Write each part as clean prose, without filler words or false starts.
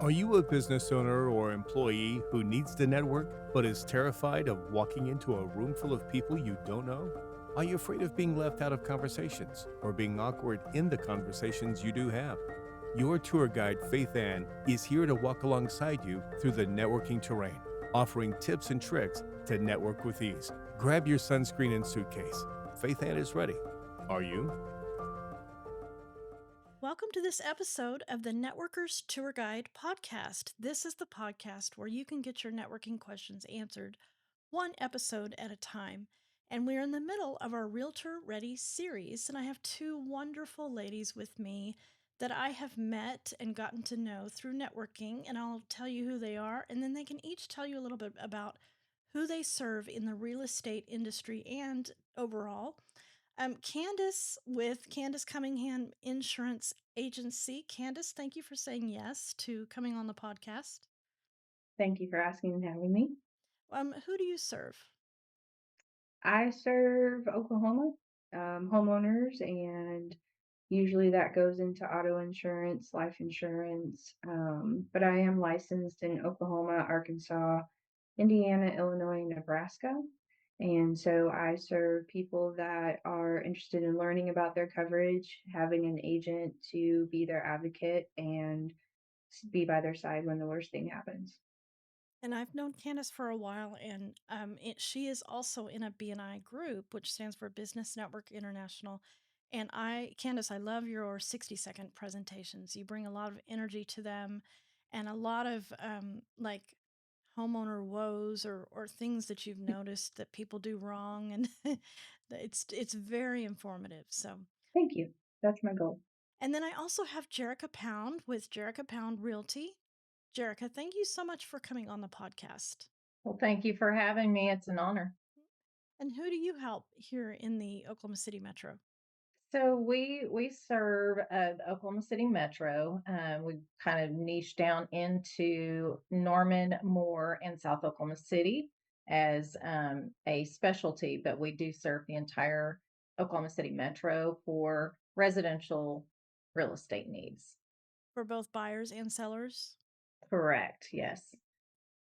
Are you a business owner or employee who needs to network but is terrified of walking into a room full of people you don't know? Are you afraid of being left out of conversations or being awkward in the conversations you do have? Your tour guide, Faithann, is here to walk alongside you through the networking terrain, offering tips and tricks to network with ease. Grab your sunscreen and suitcase. Faithann is ready. Are you? Welcome to this episode of the Networkers Tour Guide podcast. This is the podcast where you can get your networking questions answered one episode at a time. And we're in the middle of our Realtor-Ready series, and I have two wonderful ladies with me that I have met and gotten to know through networking, and I'll tell you who they are, and then they can each tell you a little bit about who they serve in the real estate industry and overall. Candace with Candace Cunningham Insurance Agency. Candace, thank you for saying yes to coming on the podcast. Thank you for asking and having me. Who do you serve? I serve Oklahoma homeowners, and usually that goes into auto insurance, life insurance. But I am licensed in Oklahoma, Arkansas, Indiana, Illinois, and Nebraska. And so I serve people that are interested in learning about their coverage, having an agent to be their advocate and be by their side when the worst thing happens. And I've known Candace for a while, and she is also in a BNI group, which stands for Business Network International. And Candace, I love your 60-second presentations. You bring a lot of energy to them and a lot of like homeowner woes or things that you've noticed that people do wrong. And it's very informative. So, Thank you. That's my goal. and then I also have Jerica Pound with Jerica Pound Realty. Jerica, thank you so much for coming on the podcast. Well, thank you for having me. It's an honor. And who do you help here in the Oklahoma City metro? So we serve the Oklahoma City Metro. We kind of niche down into Norman, Moore, and South Oklahoma City as a specialty, but we do serve the entire Oklahoma City Metro for residential real estate needs. For both buyers and sellers? Correct. Yes.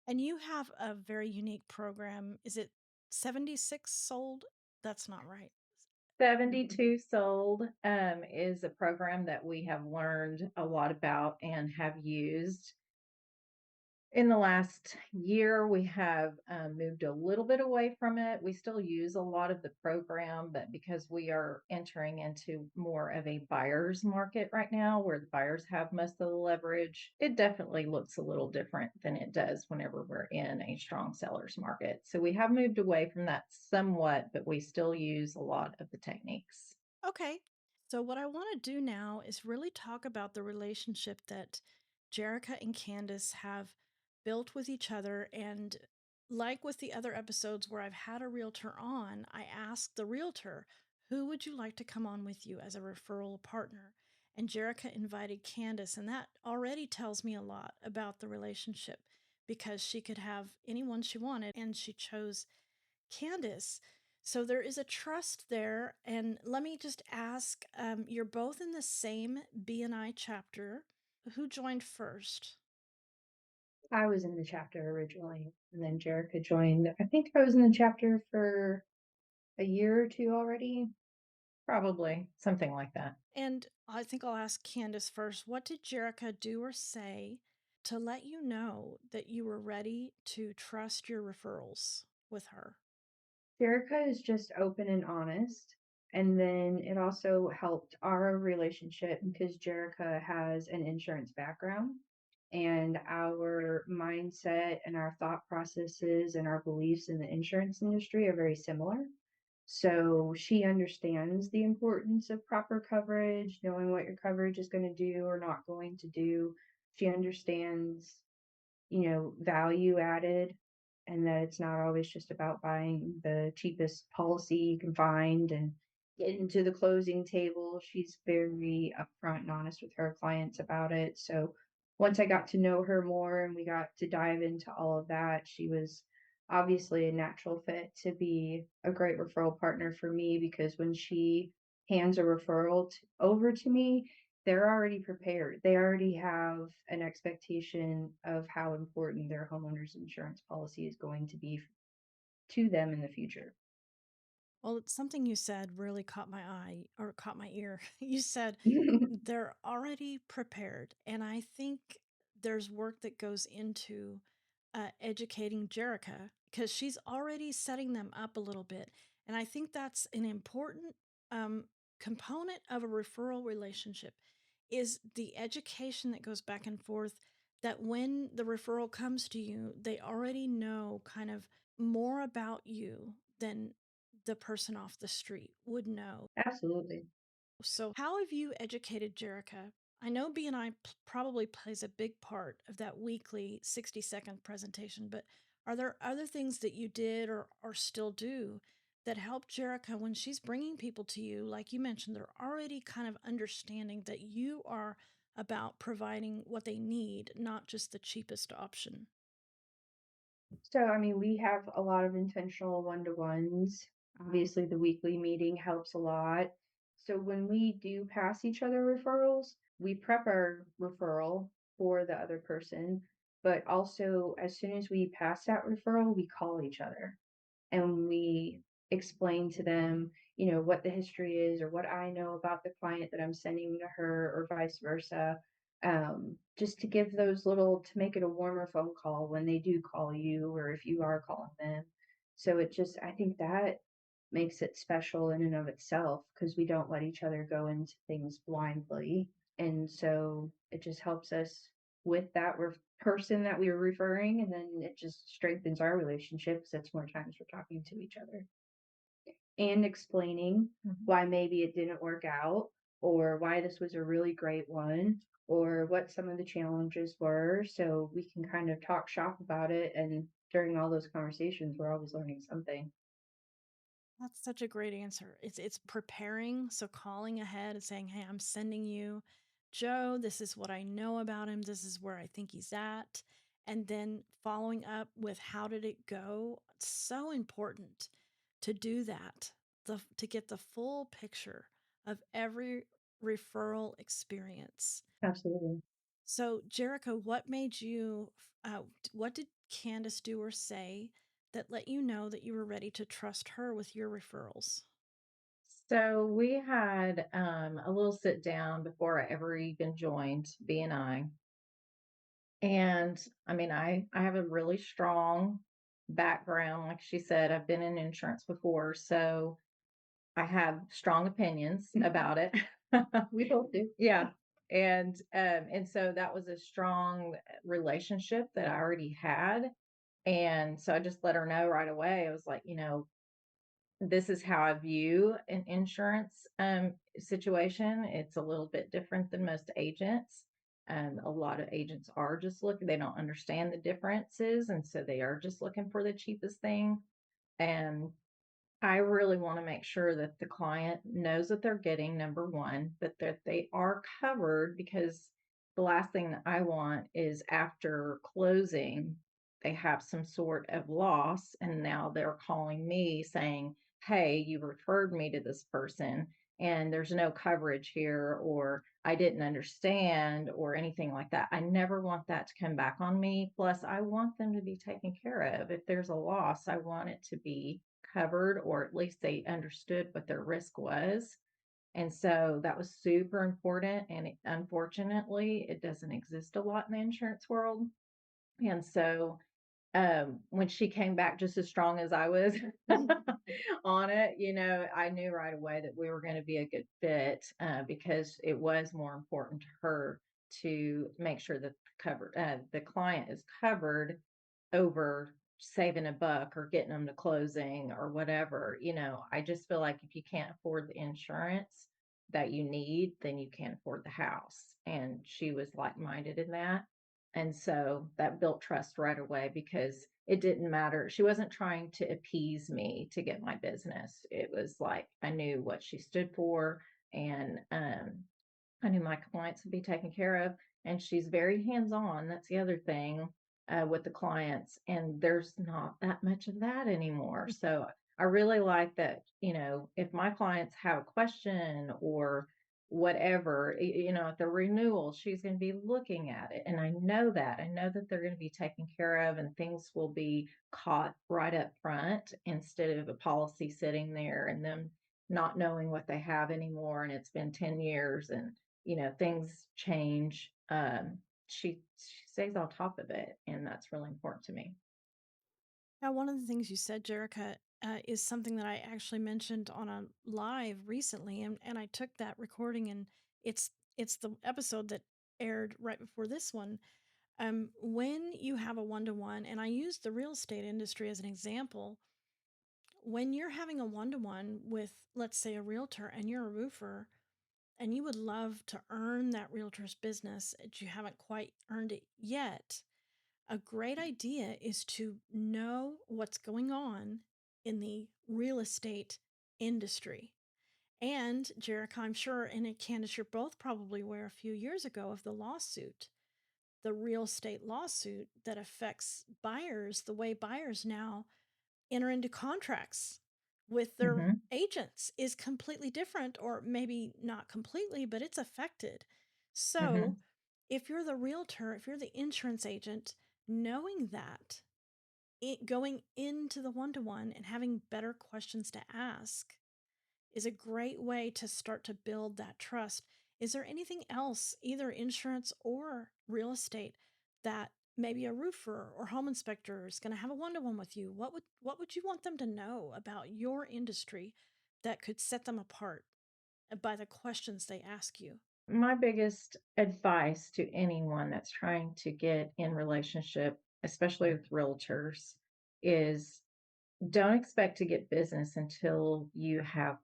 And you have a very unique program. Is it 76 sold? That's not right. 72 Sold is a program that we have learned a lot about and have used. In the last year, we have moved a little bit away from it. We still use a lot of the program, but because we are entering into more of a buyer's market right now, where the buyers have most of the leverage, it definitely looks a little different than it does whenever we're in a strong seller's market. So we have moved away from that somewhat, but we still use a lot of the techniques. Okay. So, what I want to do now is really talk about the relationship that Jerica and Candace have built with each other. And like with the other episodes where I've had a realtor on, I asked the realtor, who would you like to come on with you as a referral partner? And Jerica invited Candace, and that already tells me a lot about the relationship because she could have anyone she wanted, and she chose Candace. So there is a trust there. And let me just ask, you're both in the same BNI chapter. Who joined first? I was in the chapter originally, and then Jerica joined. I think I was in the chapter for a year or two already. Probably something like that. And I think I'll ask Candace first. What did Jerica do or say to let you know that you were ready to trust your referrals with her? Jerica is just open and honest. And then it also helped our relationship because Jerica has an insurance background, and our mindset and our thought processes and our beliefs in the insurance industry are very similar. So she understands the importance of proper coverage, knowing what your coverage is going to do or not going to do. She understands, value added, and that it's not always just about buying the cheapest policy you can find and getting to the closing table. She's very upfront and honest with her clients about it. So once I got to know her more and we got to dive into all of that, she was obviously a natural fit to be a great referral partner for me, because when she hands a referral over to me, they're already prepared. They already have an expectation of how important their homeowner's insurance policy is going to be to them in the future. Well, it's something you said really caught my eye or caught my ear. You said they're already prepared. And I think there's work that goes into educating Jerica because she's already setting them up a little bit. And I think that's an important um, component of a referral relationship is the education that goes back and forth that when the referral comes to you, they already know kind of more about you than the person off the street would know. Absolutely. So, how have you educated Jerica? I know B&I probably plays a big part of that weekly 60-second presentation, but are there other things that you did or still do that help Jerica when she's bringing people to you? Like you mentioned, they're already kind of understanding that you are about providing what they need, not just the cheapest option. So, I mean, we have a lot of intentional one-to-ones. Obviously, the weekly meeting helps a lot. So, when we do pass each other referrals, we prep our referral for the other person. But also, as soon as we pass that referral, we call each other and we explain to them, what the history is or what I know about the client that I'm sending to her or vice versa. Just to give those little, to make it a warmer phone call when they do call you or if you are calling them. So I think that makes it special in and of itself because we don't let each other go into things blindly. And so it just helps us with that person that we were referring, and then it just strengthens our relationship because it's more times we're talking to each other and explaining why maybe it didn't work out or why this was a really great one or what some of the challenges were so we can kind of talk shop about it. And during all those conversations we're always learning something. That's such a great answer. It's preparing, so calling ahead and saying, "Hey, I'm sending you Joe. This is what I know about him. This is where I think he's at." And then following up with how did it go? It's so important to do that. To get the full picture of every referral experience. Absolutely. So, Jericho, what made you what did Candace do or say that let you know that you were ready to trust her with your referrals? So we had a little sit down before I ever even joined BNI. And I mean, I have a really strong background. Like she said, I've been in insurance before. So I have strong opinions about it. We both do. Yeah. And so that was a strong relationship that I already had. And so I just let her know right away. I was like, this is how I view an insurance situation. It's a little bit different than most agents. A lot of agents are just looking, they don't understand the differences. And so they are just looking for the cheapest thing. And I really want to make sure that the client knows that they're getting number one, that they are covered because the last thing that I want is after closing, they have some sort of loss. And now they're calling me saying, "Hey, you referred me to this person and there's no coverage here," or "I didn't understand," or anything like that. I never want that to come back on me. Plus, I want them to be taken care of. If there's a loss, I want it to be covered, or at least they understood what their risk was. And so that was super important. And unfortunately, it doesn't exist a lot in the insurance world. And so when she came back just as strong as I was on it, I knew right away that we were going to be a good fit because it was more important to her to make sure that the client is covered over saving a buck or getting them to closing or whatever. I just feel like if you can't afford the insurance that you need, then you can't afford the house. And she was like minded in that. And so that built trust right away because it didn't matter. She wasn't trying to appease me to get my business. It was like I knew what she stood for, and I knew my clients would be taken care of. And she's very hands on. That's the other thing with the clients. And there's not that much of that anymore. So I really like that, if my clients have a question or whatever, at the renewal, she's going to be looking at it. And I know that. I know that they're going to be taken care of and things will be caught right up front instead of a policy sitting there and them not knowing what they have anymore. And it's been 10 years and, things change. She stays on top of it. And that's really important to me. Now, one of the things you said, Jerica, is something that I actually mentioned on a live recently, and I took that recording, and it's the episode that aired right before this one. When you have a one-to-one, and I used the real estate industry as an example, when you're having a one-to-one with, let's say, a realtor, and you're a roofer, and you would love to earn that realtor's business, but you haven't quite earned it yet, a great idea is to know what's going on in the real estate industry. And Jerica, I'm sure, and Candace, you're both probably aware a few years ago of the lawsuit, the real estate lawsuit that affects buyers, the way buyers now enter into contracts with their Hmm. agents is completely different, or maybe not completely, but it's affected. So Hmm. if you're the realtor, if you're the insurance agent, knowing that, going into the one-to-one and having better questions to ask is a great way to start to build that trust. Is there anything else, either insurance or real estate, that maybe a roofer or home inspector is going to have a one-to-one with you? What would you want them to know about your industry that could set them apart by the questions they ask you? My biggest advice to anyone that's trying to get in relationship, especially with realtors, is don't expect to get business until you have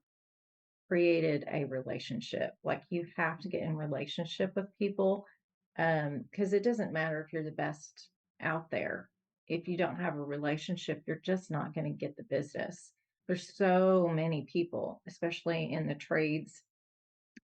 created a relationship. Like you have to get in relationship with people, because it doesn't matter if you're the best out there. If you don't have a relationship, you're just not going to get the business. There's so many people, especially in the trades,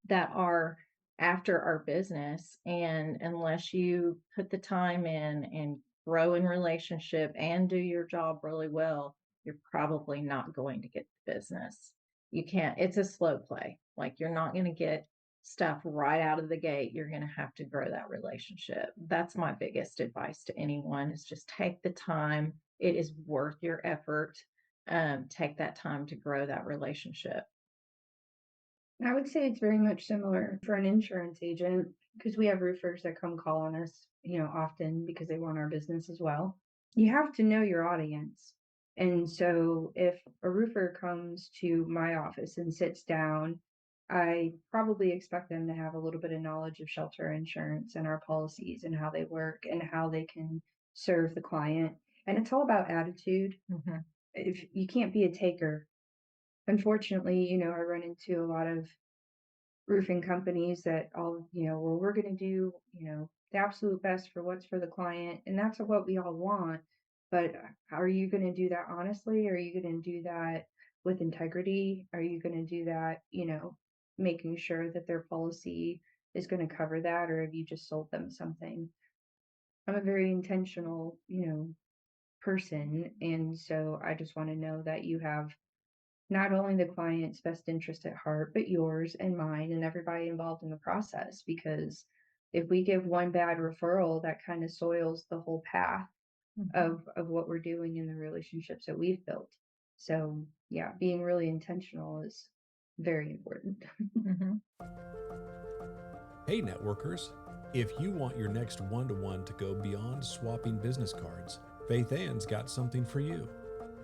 that are after our business. And unless you put the time in and grow in relationship and do your job really well, you're probably not going to get the business. You can't, it's a slow play. Like you're not going to get stuff right out of the gate. You're going to have to grow that relationship. That's my biggest advice to anyone is just take the time. It is worth your effort. Take that time to grow that relationship. I would say it's very much similar for an insurance agent because we have roofers that come call on us, often because they want our business as well. You have to know your audience. And so if a roofer comes to my office and sits down, I probably expect them to have a little bit of knowledge of shelter insurance and our policies and how they work and how they can serve the client. And it's all about attitude. Mhm. If you can't be a taker, unfortunately, I run into a lot of roofing companies that all, well, we're going to do, the absolute best for what's for the client. And that's what we all want. But are you going to do that honestly? Are you going to do that with integrity? Are you going to do that, making sure that their policy is going to cover that? Or have you just sold them something? I'm a very intentional, person. And so I just want to know that you have not only the client's best interest at heart, but yours and mine and everybody involved in the process. Because if we give one bad referral, that kind of soils the whole path Mhm. of what we're doing in the relationships that we've built. So yeah, being really intentional is very important. Mhm. Hey, networkers! If you want your next one to one to go beyond swapping business cards, Faithann's got something for you.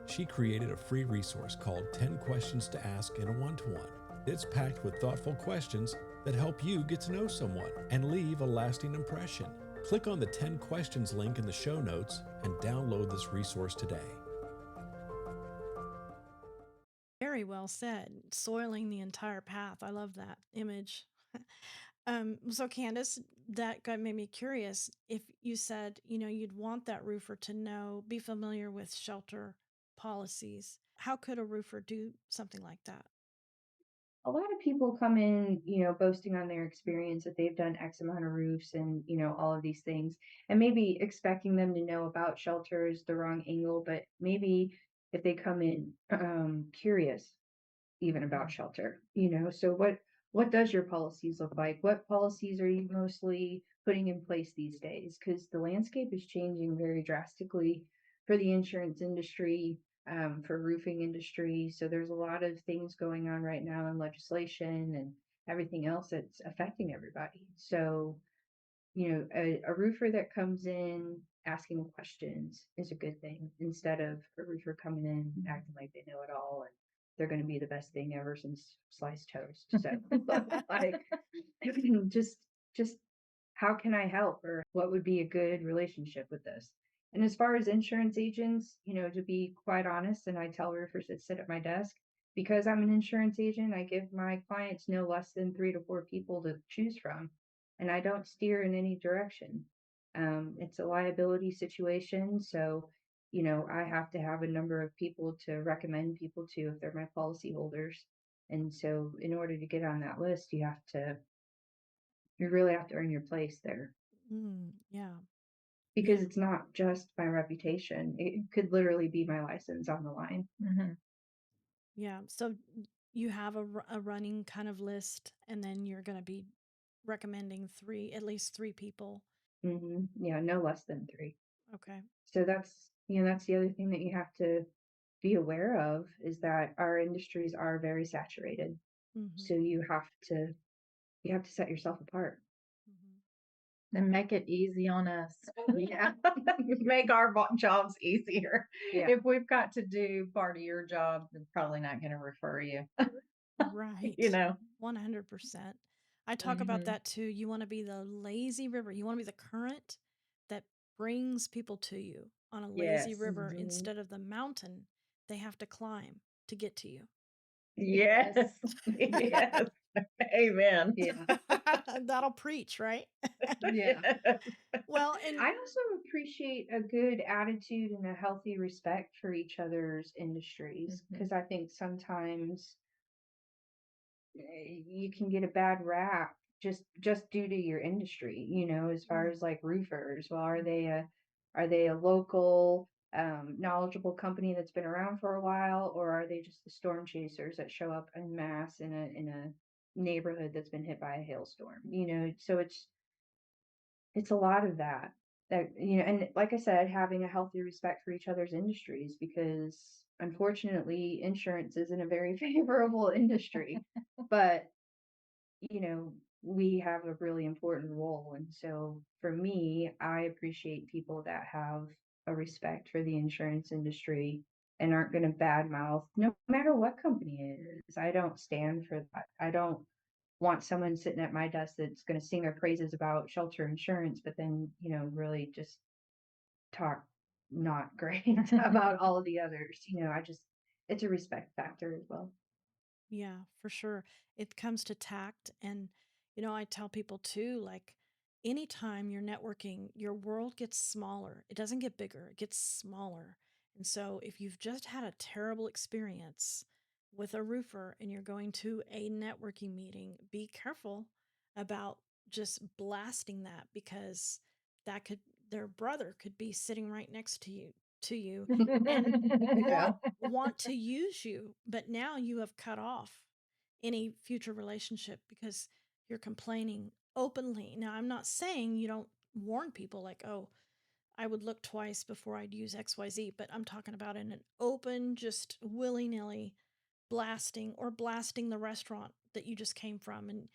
She created a free resource called 10 Questions to Ask in a One to One. It's packed with thoughtful questions that help you get to know someone and leave a lasting impression. Click on the 10 questions link in the show notes and download this resource today. Very well said. Soiling the entire path. I love that image. So Candace, made me curious. If you said, you'd want that roofer to know, be familiar with shelter policies, how could a roofer do something like that? A lot of people come in, boasting on their experience that they've done X amount of roofs and, all of these things, and maybe expecting them to know about shelter is the wrong angle, but maybe if they come in curious even about shelter, so what does your policies look like? What policies are you mostly putting in place these days? Because the landscape is changing very drastically for the insurance industry, for roofing industry. So there's a lot of things going on right now in legislation and everything else that's affecting everybody. So, a roofer that comes in asking questions is a good thing instead of a roofer coming in acting like they know it all and they're going to be the best thing ever since sliced toast. So, like, just, just how can I help, or what would be a good relationship with this? And as far as insurance agents, to be quite honest, and I tell roofers that sit at my desk, because I'm an insurance agent, I give my clients no less than 3 to 4 people to choose from, and I don't steer in any direction. It's a liability situation, so I have to have a number of people to recommend people to if they're my policy holders. And so, in order to get on that list, you really have to earn your place there, Yeah. because Yeah. it's not just my reputation. It could literally be my license on the line. Yeah. So you have a running kind of list, and then you're going to be recommending at least three people. Yeah, no less than 3. Okay. So that's the other thing that you have to be aware of, is that our industries are very saturated. Mm-hmm. So you have to set yourself apart. Mm-hmm. And make it easy on us. Yeah. Make our jobs easier. Yeah. If we've got to do part of your job, they're probably not going to refer you. Right. 100%. I talk about that too. You want to be the lazy river. You want to be the current that brings people to you on a lazy Yes. river instead of the mountain they have to climb to get to you. Yes. Yes. Amen. Yeah. That'll preach, right? Yeah. Well, and I also appreciate a good attitude and a healthy respect for each other's industries, because I think sometimes you can get a bad rap just due to your industry, as far as like roofers. Well, are they a local knowledgeable company that's been around for a while, or are they just the storm chasers that show up en masse in a neighborhood that's been hit by a hailstorm? So it's a lot of that, and like I said, having a healthy respect for each other's industries, because unfortunately insurance isn't a very favorable industry. But we have a really important role. And so for me, I appreciate people that have a respect for the insurance industry and aren't going to badmouth no matter what company it is. I don't stand for that. I don't want someone sitting at my desk that's going to sing our praises about shelter insurance, but then, really just talk not great about all of the others. It's a respect factor as well. yeah, for sure. It comes to tact. And, I tell people too, like, anytime you're networking, your world gets smaller. It doesn't get bigger, it gets smaller. And so if you've just had a terrible experience with a roofer and you're going to a networking meeting, be careful about just blasting that, because their brother could be sitting right next to you and Yeah. want to use you, but now you have cut off any future relationship because you're complaining openly. Now, I'm not saying you don't warn people like, oh, I would look twice before I'd use XYZ, but I'm talking about in an open, just willy nilly blasting the restaurant that you just came from, and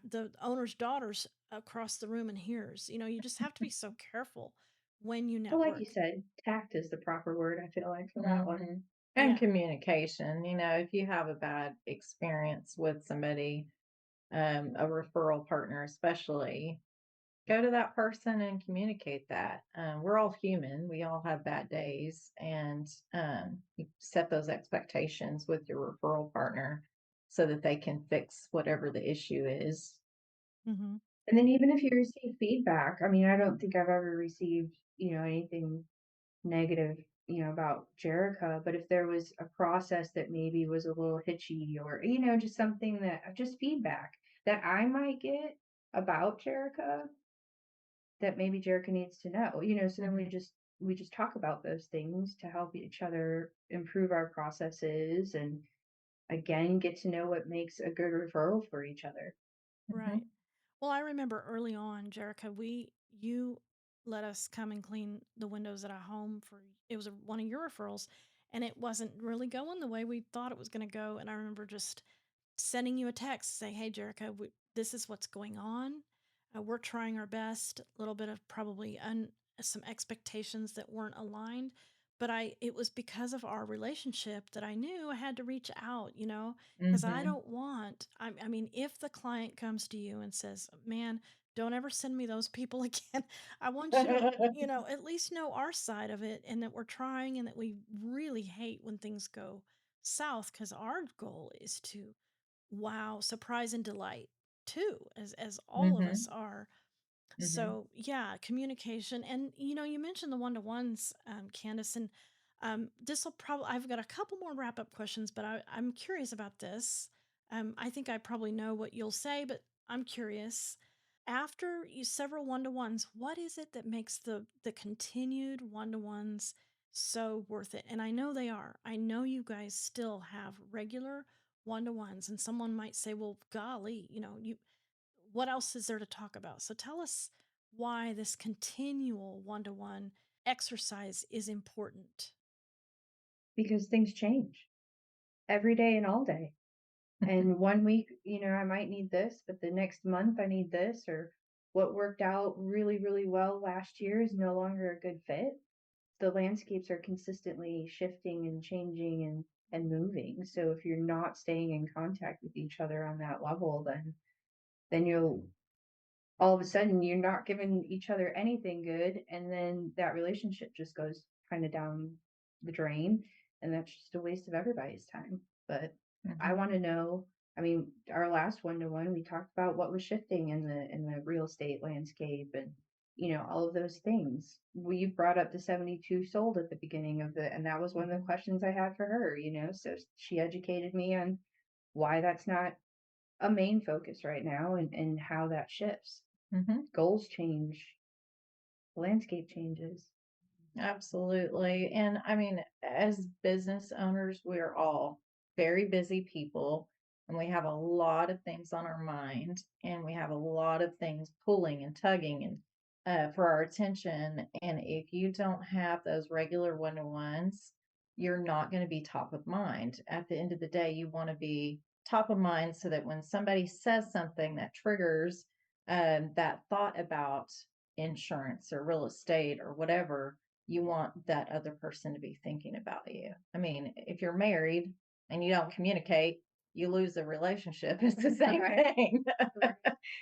the owner's daughter's across the room and hears. You just have to be so careful when you Well, like you network. said, tact is the proper word, I feel like, for that one. And Yeah. communication. If you have a bad experience with somebody, a referral partner especially, go to that person and communicate that. We're all human. We all have bad days, and you set those expectations with your referral partner so that they can fix whatever the issue is. Mm-hmm. And then even if you receive feedback, I mean, I don't think I've ever received, anything negative, about Jerica, but if there was a process that maybe was a little hitchy, or, just something just feedback that I might get about Jerica that maybe Jerica needs to know, so then we just talk about those things to help each other improve our processes. And again, get to know what makes a good referral for each other. Mhm. Right. Well, I remember early on, Jerica, you let us come and clean the windows at our home for it was one of your referrals, and it wasn't really going the way we thought it was going to go. And I remember just sending you a text saying, "Hey, Jerica, this is what's going on. We're trying our best. A little bit of probably some expectations that weren't aligned, but it was because of our relationship that I knew I had to reach out. Because I Mhm. don't want. I mean, if the client comes to you and says, "Man, don't ever send me those people again," I want you to." At least know our side of it and that we're trying and that we really hate when things go south because our goal is to wow, surprise and delight too, as all of us Mhm. are. Mhm. So yeah, communication, and you mentioned the one-to-ones, Candace, and this will probably I've got a couple more wrap-up questions, but I'm curious about this. I think I probably know what you'll say, but I'm curious. After several one-to-ones, what is it that makes the continued one-to-ones so worth it? And I know they are. I know you guys still have regular one-to-ones, and someone might say, "Well, golly, you what else is there to talk about?" So tell us why this continual one-to-one exercise is important. Because things change every day and all day. And one week, I might need this, but the next month I need this, or what worked out really, really well last year is no longer a good fit. The landscapes are consistently shifting and changing and moving. So if you're not staying in contact with each other on that level, then you'll all of a sudden you're not giving each other anything good, and then that relationship just goes kind of down the drain, and that's just a waste of everybody's time. But I Mhm. want to know, I mean, our last one-to-one we talked about what was shifting in the real estate landscape, and all of those things. We brought up the 72 sold at the beginning of the, and that was one of the questions I had for her, so she educated me on why that's not a main focus right now, and how that shifts. Mhm. Goals change, landscape changes. Absolutely. And I mean, as business owners, we're all very busy people and we have a lot of things on our mind and we have a lot of things pulling and tugging and for our attention. And if you don't have those regular one-to-ones, you're not going to be top of mind. At the end of the day, you want to be top of mind so that when somebody says something that triggers that thought about insurance or real estate or whatever, you want that other person to be thinking about you. I mean, if you're married and you don't communicate, you lose the relationship. It's the same Right. thing. Right.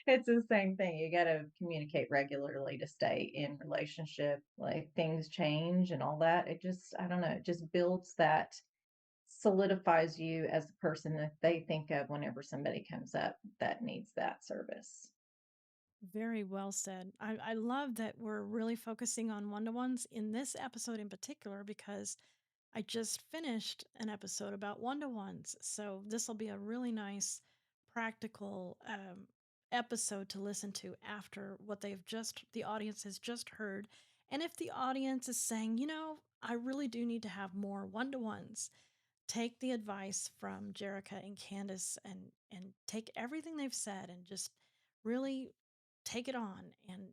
It's the same thing. You got to communicate regularly to stay in relationship. Like things change and all that. It just, I don't know, it just builds that, solidifies you as the person that they think of whenever somebody comes up that needs that service. Very well said. I love that we're really focusing on one-to-ones in this episode in particular because I just finished an episode about one-to-ones. So this will be a really nice, practical episode to listen to after what the audience has just heard. And if the audience is saying, I really do need to have more one-to-ones, take the advice from Jerica and Candace and take everything they've said and just really take it on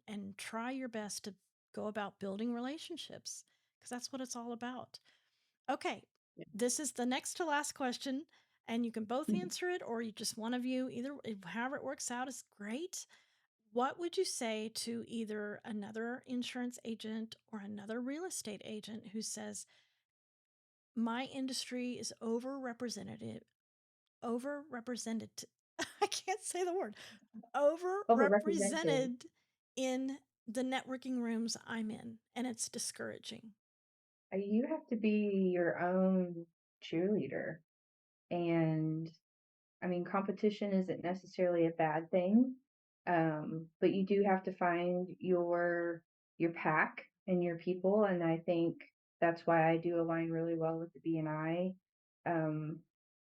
and try your best to go about building relationships because that's what it's all about. Okay, this is the next to last question, and you can both answer it, or you just one of you, either however it works out is great. What would you say to either another insurance agent or another real estate agent who says, "My industry is overrepresented." I can't say the word. Overrepresented. Overrepresented in the networking rooms I'm in, and it's discouraging. You have to be your own cheerleader. And I mean, competition isn't necessarily a bad thing, but you do have to find your pack and your people. And I think that's why I do align really well with the BNI um,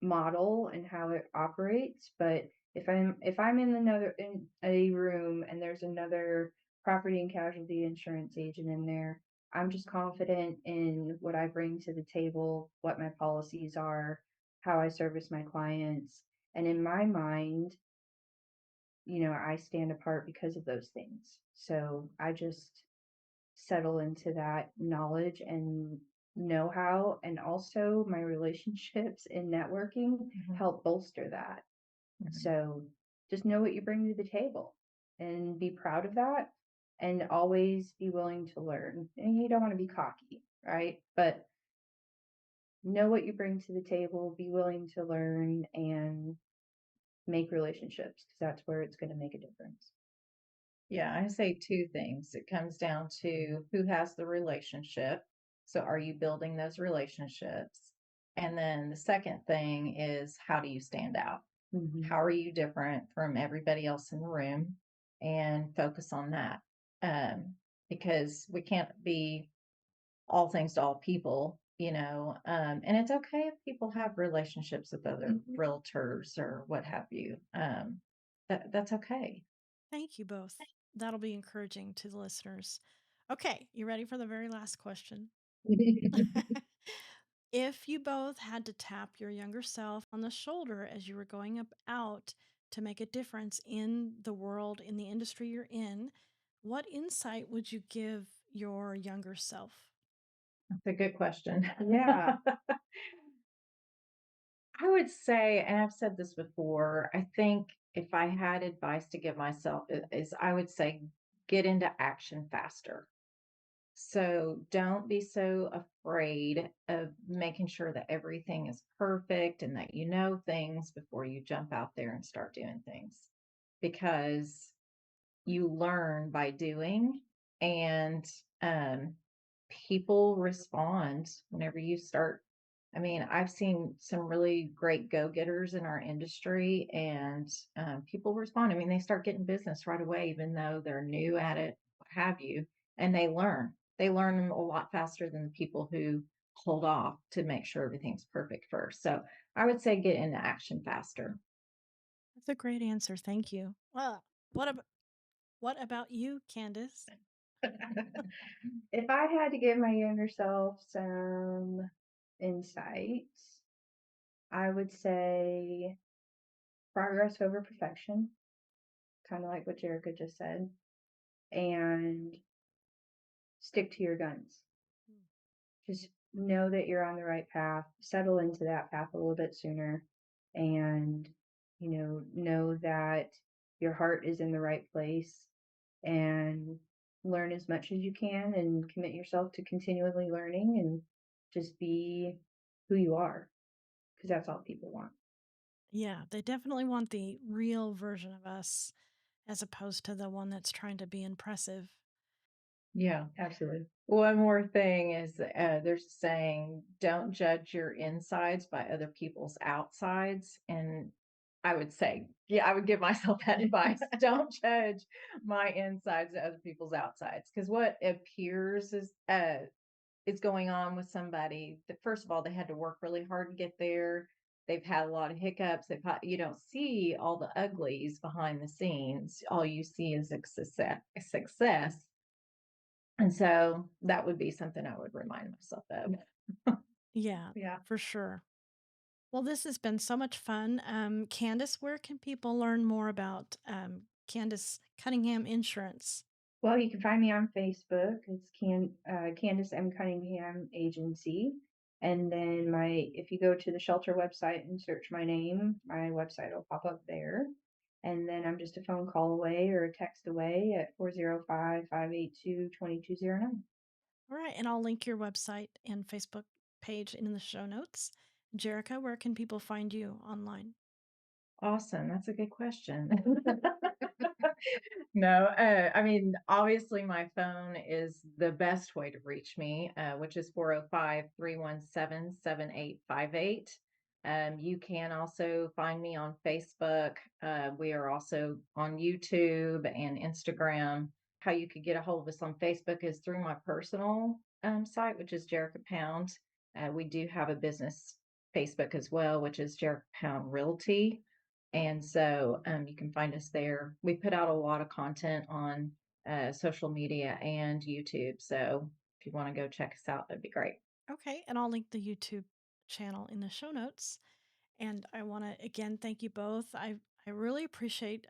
model and how it operates. But if I'm in a room and there's another property and casualty insurance agent in there, I'm just confident in what I bring to the table, what my policies are, how I service my clients. And in my mind, I stand apart because of those things. So I just settle into that knowledge and know how. And also, my relationships in networking help bolster that. So just know what you bring to the table and be proud of that and always be willing to learn. And you don't want to be cocky, right? But know what you bring to the table, be willing to learn and make relationships because that's where it's going to make a difference. Yeah, I say two things. It comes down to who has the relationship. So are you building those relationships? And then the second thing is how do you stand out? How are you different from everybody else in the room? And focus on that. Because we can't be all things to all people, and it's okay if people have relationships with other realtors or what have you. That's okay. Thank you both. That'll be encouraging to the listeners. Okay, you ready for the very last question? If you both had to tap your younger self on the shoulder as you were going out to make a difference in the world, in the industry you're in, what insight would you give your younger self? That's a good question. Yeah. I would say, and I've said this before, I think if I had advice to give myself is I would say get into action faster. So don't be so afraid of making sure that everything is perfect and that you know things before you jump out there and start doing things, because you learn by doing, and um, people respond whenever you start. I mean, I've seen some really great go-getters in our industry, and people respond. I mean, they start getting business right away, even though they're new at it, what have you, and they learn. They learn a lot faster than the people who hold off to make sure everything's perfect first. So I would say get into action faster. That's a great answer. Thank you. Well, what about you, Candace? If I had to give my younger self some insights, I would say progress over perfection, kind of like what Jerica just said, and stick to your guns. Just know that you're on the right path, settle into that path a little bit sooner, and know that your heart is in the right place and learn as much as you can and commit yourself to continually learning and just be who you are because that's all people want. Yeah, they definitely want the real version of us as opposed to the one that's trying to be impressive. Yeah. Absolutely. One more thing is there's a saying, don't judge your insides by other people's outsides. And I would say, yeah, I would give myself that advice. Don't judge my insides to other people's outsides. Because what appears is going on with somebody that, first of all, they had to work really hard to get there. They've had a lot of hiccups. You don't see all the uglies behind the scenes. All you see is success. And so that would be something I would remind myself of. Yeah, Yeah. for sure. Well, this has been so much fun. Candace, where can people learn more about Candace Cunningham Insurance? Well, you can find me on Facebook. It's Candace and Cunningham Agency. And then if you go to the shelter website and search my name, my website will pop up there. And then I'm just a phone call away or a text away at 405-582-2209. All right, and I'll link your website and Facebook page in the show notes. Jerica, where can people find you online? Awesome. That's a good question. No, I mean, obviously, my phone is the best way to reach me, which is 405-317-7858. You can also find me on Facebook. We are also on YouTube and Instagram. How you could get a hold of us on Facebook is through my personal site, which is Jerica Pound. We do have a business Facebook as well, which is Jerica Pound Realty. And so you can find us there. We put out a lot of content on social media and YouTube. So if you want to go check us out, that'd be great. Okay, and I'll link the YouTube channel in the show notes. And I want to again thank you both. I really appreciate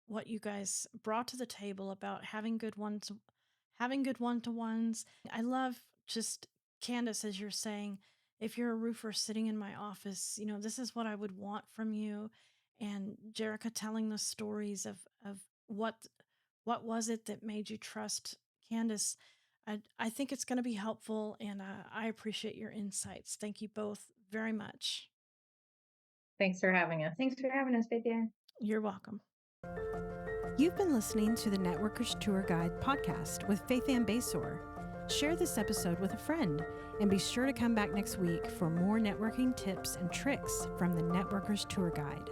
what you guys brought to the table about having good one-to-ones. I love just Candace, as you're saying, if you're a roofer sitting in my office, this is what I would want from you. And Jerica telling the stories of what was it that made you trust Candace. I think it's going to be helpful, and I appreciate your insights. Thank you both very much. Thanks for having us. Thanks for having us, Faithann. You're welcome. You've been listening to the Networkers Tour Guide podcast with Faithann Basore. Share this episode with a friend and be sure to come back next week for more networking tips and tricks from the Networkers Tour Guide.